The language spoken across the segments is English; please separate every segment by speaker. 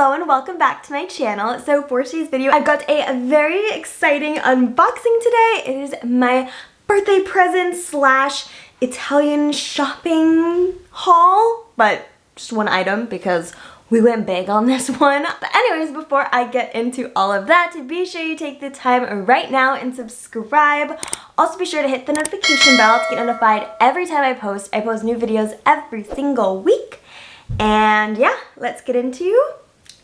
Speaker 1: Hello and welcome back to my channel. So for today's video, I've got a very exciting unboxing today. It is my birthday present slash Italian shopping haul, but just one item because we went big on this one. But anyways, before I get into all of that, be sure you take the time right now and subscribe. Also be sure to hit the notification bell to get notified every time I post. I post new videos every single week. And yeah, let's get into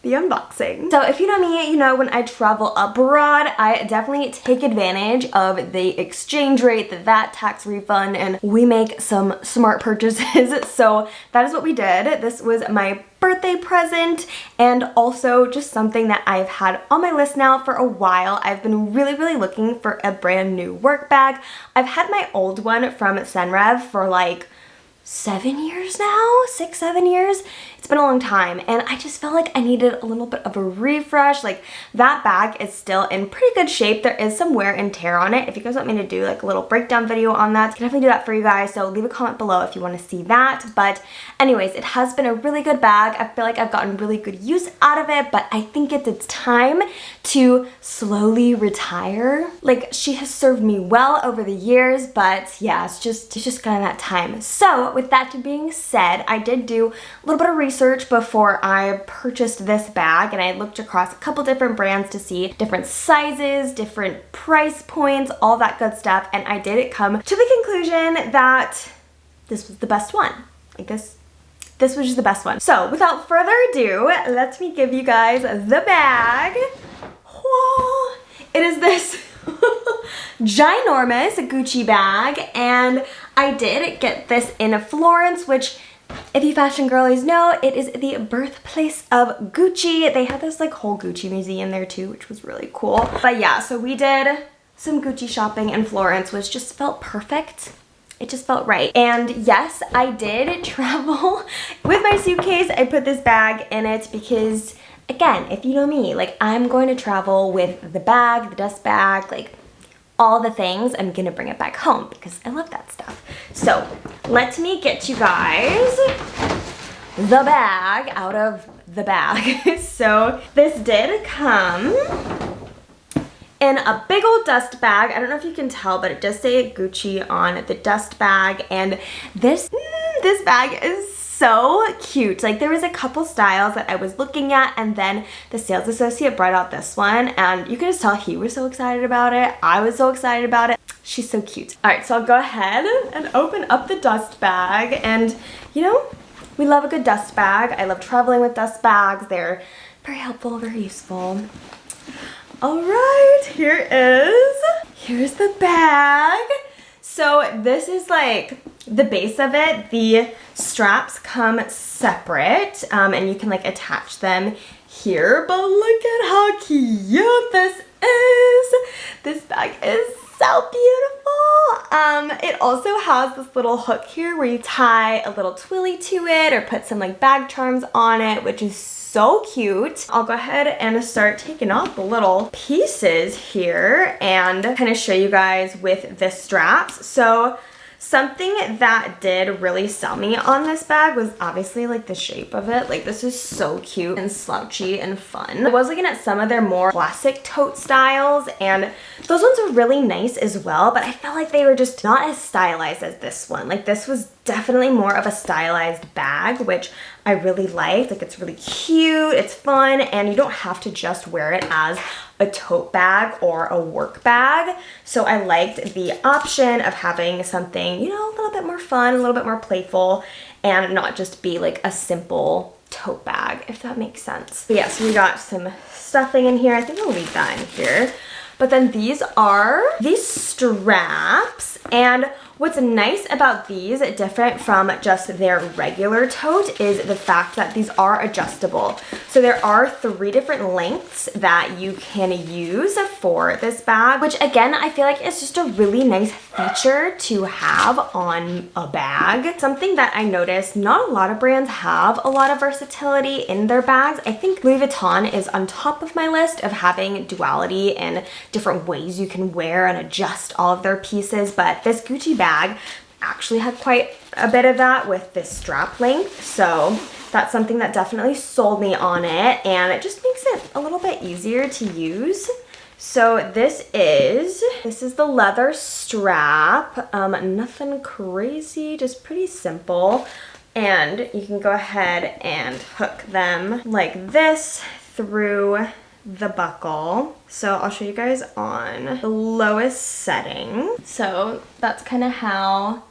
Speaker 1: the unboxing. So if you know me, you know when I travel abroad, I definitely take advantage of the exchange rate, the VAT tax refund, and we make some smart purchases. So that is what we did. This was my birthday present and also just something that I've had on my list now for a while. I've been really looking for a brand new work bag. I've had my old one from Senrev for like 7 years now, 6-7 years. It's been a long time and I just felt like I needed a little bit of a refresh. Like that bag is still in pretty good shape. There is some wear and tear on it. If you guys want me to do like a little breakdown video on that, I can definitely do that for you guys. So leave a comment below if you want to see that. But anyways, it has been a really good bag. I feel like I've gotten really good use out of it, but I think it's time to slowly retire. Like she has served me well over the years, but yeah, it's just kind of that time. So with that being said, I did do a little bit of research before I purchased this bag, and I looked across a couple different brands to see different sizes, different price points, all that good stuff, and I did come to the conclusion that this was the best one. Like this was just the best one. So without further ado, let me give you guys the bag. Whoa. It is this ginormous Gucci bag, and I did get this in Florence, which if you fashion girlies know, it is the birthplace of Gucci. They had this like whole Gucci museum there too, which was really cool. But yeah, so we did some Gucci shopping in Florence, which just felt perfect. It just felt right. And yes, I did travel with my suitcase. I put this bag in it because, again, if you know me, like I'm going to travel with the bag, the dust bag, like all the things. I'm gonna bring it back home because I love that stuff. So let me get you guys the bag out of the bag. So this did come in a big old dust bag. I don't know if you can tell, but it does say Gucci on the dust bag, and this bag is so cute. Like there was a couple styles that I was looking at, and then the sales associate brought out this one, and you can just tell he was so excited about it. I was so excited about it. She's so cute. All right, so I'll go ahead and open up the dust bag, and you know, we love a good dust bag. I love traveling with dust bags. They're very helpful, very useful. All right, here's the bag. So this is like the base of it. The straps come separate, and you can like attach them here, but look at how cute this is. This bag is so beautiful. It also has this little hook here where you tie a little twilly to it or put some like bag charms on it, which is so cute. I'll go ahead and start taking off the little pieces here and kind of show you guys with the straps. So something that did really sell me on this bag was obviously like the shape of it. Like this is so cute and slouchy and fun. I was looking at some of their more classic tote styles, and those ones are really nice as well, but I felt like they were just not as stylized as this one. Like this was definitely more of a stylized bag, which I really liked. Like it's really cute, it's fun, and you don't have to just wear it as a tote bag or a work bag. So I liked the option of having something, you know, a little bit more fun, a little bit more playful, and not just be like a simple tote bag, if that makes sense. But yeah, so we got some stuffing in here. I think I'll leave that in here. But then these are these straps, and what's nice about these, different from just their regular tote, is the fact that these are adjustable. So there are 3 different lengths that you can use for this bag, which again, I feel like it's just a really nice feature to have on a bag. Something that I noticed, not a lot of brands have a lot of versatility in their bags. I think Louis Vuitton is on top of my list of having duality and different ways you can wear and adjust all of their pieces, but this Gucci bag actually had quite a bit of that with this strap length. So that's something that definitely sold me on it, and it just makes it a little bit easier to use. So this is the leather strap. Nothing crazy, just pretty simple. And you can go ahead and hook them like this through the buckle. So I'll show you guys on the lowest setting. So that's kind of how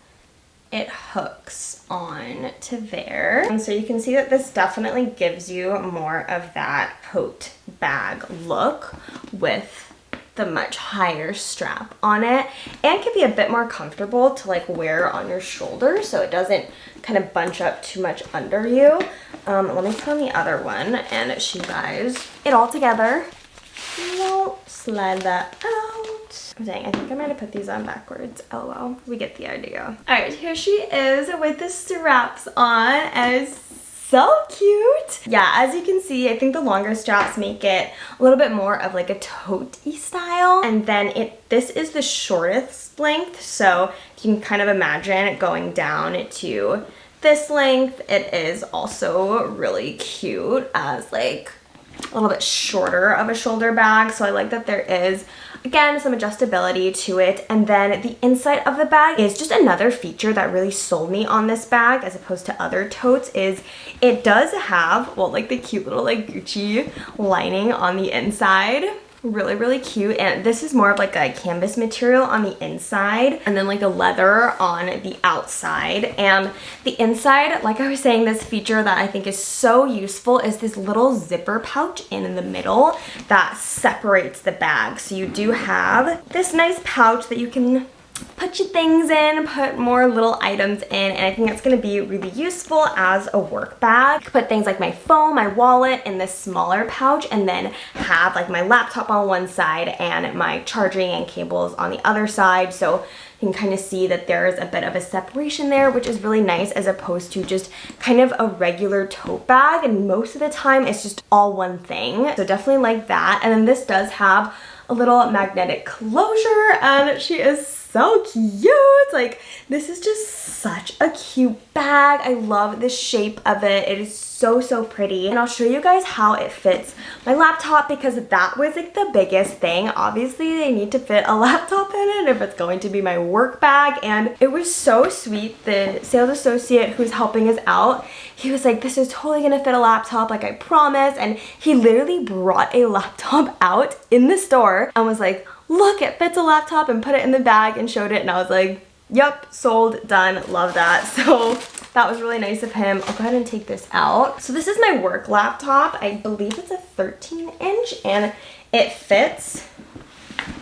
Speaker 1: it hooks on to there. And so you can see that this definitely gives you more of that tote bag look with the much higher strap on it, and can be a bit more comfortable to like wear on your shoulder so it doesn't kind of bunch up too much under you. Let me put on the other one and show you guys it all together. We'll slide that out. Dang, I think I might have put these on backwards. Oh well, we get the idea. All right, here she is with the straps on, and it's so cute. Yeah, as you can see, I think the longer straps make it a little bit more of like a tote-y style. And then this is the shortest length, so you can kind of imagine it going down to this length. It is also really cute as like a little bit shorter of a shoulder bag. So I like that there is, again, some adjustability to it. And then the inside of the bag is just another feature that really sold me on this bag as opposed to other totes, is it does have, well, like the cute little like Gucci lining on the inside. Really, really cute. And this is more of like a canvas material on the inside and then like a leather on the outside. And the inside, like I was saying, this feature that I think is so useful is this little zipper pouch in the middle that separates the bag. So you do have this nice pouch that you can put your things in, put more little items in, and I think that's going to be really useful as a work bag. Put things like my phone, my wallet in this smaller pouch, and then have like my laptop on one side and my charging and cables on the other side. So you can kind of see that there's a bit of a separation there, which is really nice as opposed to just kind of a regular tote bag, and most of the time it's just all one thing. So definitely like that. And then this does have a little magnetic closure, and she is so cute. Like, this is just such a cute bag. I love the shape of it. It is so, so pretty. And I'll show you guys how it fits my laptop, because that was like the biggest thing. Obviously, they need to fit a laptop in it if it's going to be my work bag. And it was so sweet. The sales associate who's helping us out, he was like, this is totally gonna fit a laptop, like I promise. And he literally brought a laptop out in the store and was like, look, it fits a laptop, and put it in the bag and showed it. And I was like, yep, sold, done, love that. So that was really nice of him. I'll go ahead and take this out. So this is my work laptop. I believe it's a 13-inch, and it fits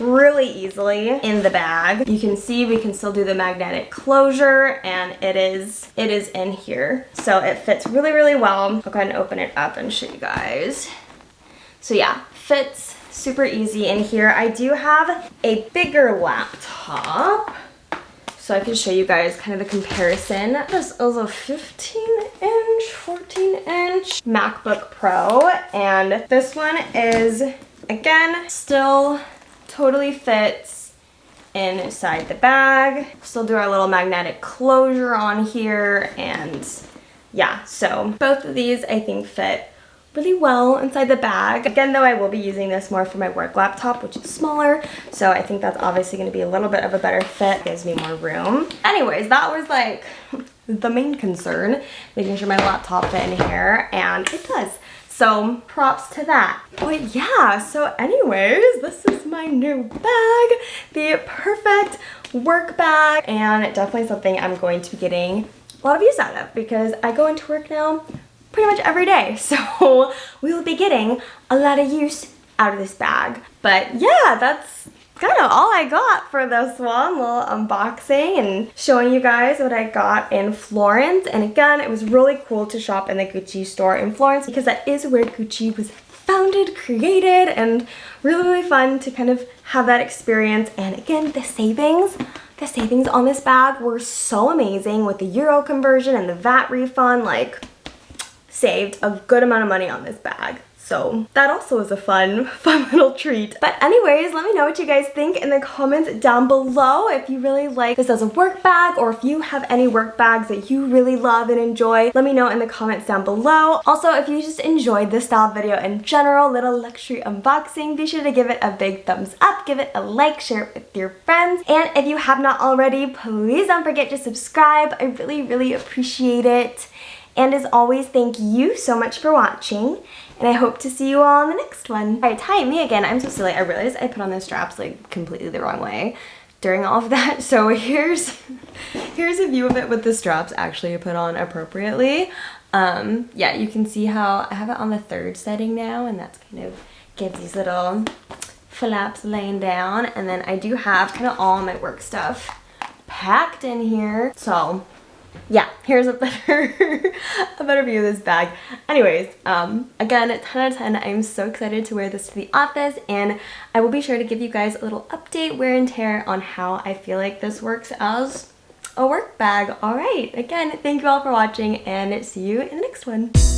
Speaker 1: really easily in the bag. You can see we can still do the magnetic closure, and it is in here. So it fits really, really well. I'll go ahead and open it up and show you guys. So yeah, fits super easy in here. I do have a bigger laptop, so I can show you guys kind of the comparison. This is a 15-inch, 14-inch MacBook Pro, and this one is, again, still totally fits inside the bag. Still do our little magnetic closure on here, and yeah, so both of these I think fit really well inside the bag. Again, though, I will be using this more for my work laptop, which is smaller, so I think that's obviously going to be a little bit of a better fit. Gives me more room. Anyways, that was like the main concern, making sure my laptop fit in here, and it does. So props to that. But yeah, so anyways, this is my new bag, the perfect work bag, and definitely something I'm going to be getting a lot of use out of, because I go into work now pretty much every day. So we will be getting a lot of use out of this bag. But yeah, that's kind of all I got for this one, little unboxing and showing you guys what I got in Florence. And again, it was really cool to shop in the Gucci store in Florence, because that is where Gucci was founded, created, and really, really fun to kind of have that experience. And again, the savings on this bag were so amazing with the euro conversion and the VAT refund. Like, saved a good amount of money on this bag. So that also is a fun little treat. But anyways, let me know what you guys think in the comments down below. If you really like this as a work bag, or if you have any work bags that you really love and enjoy, let me know in the comments down below. Also, if you just enjoyed this style video in general, little luxury unboxing, be sure to give it a big thumbs up, give it a like, share it with your friends. And if you have not already, please don't forget to subscribe. I really appreciate it. And as always, thank you so much for watching, and I hope to see you all in the next one. Alright, hi, me again. I'm so silly. I realized I put on the straps like completely the wrong way during all of that. So here's a view of it with the straps actually put on appropriately. Yeah, you can see how I have it on the 3rd setting now, and that's kind of gives these little flaps laying down. And then I do have kind of all my work stuff packed in here. So yeah, here's a better view of this bag. Anyways, again, 10 out of 10. I'm so excited to wear this to the office, and I will be sure to give you guys a little update, wear and tear, on how I feel like this works as a work bag. Alright, again, thank you all for watching, and see you in the next one.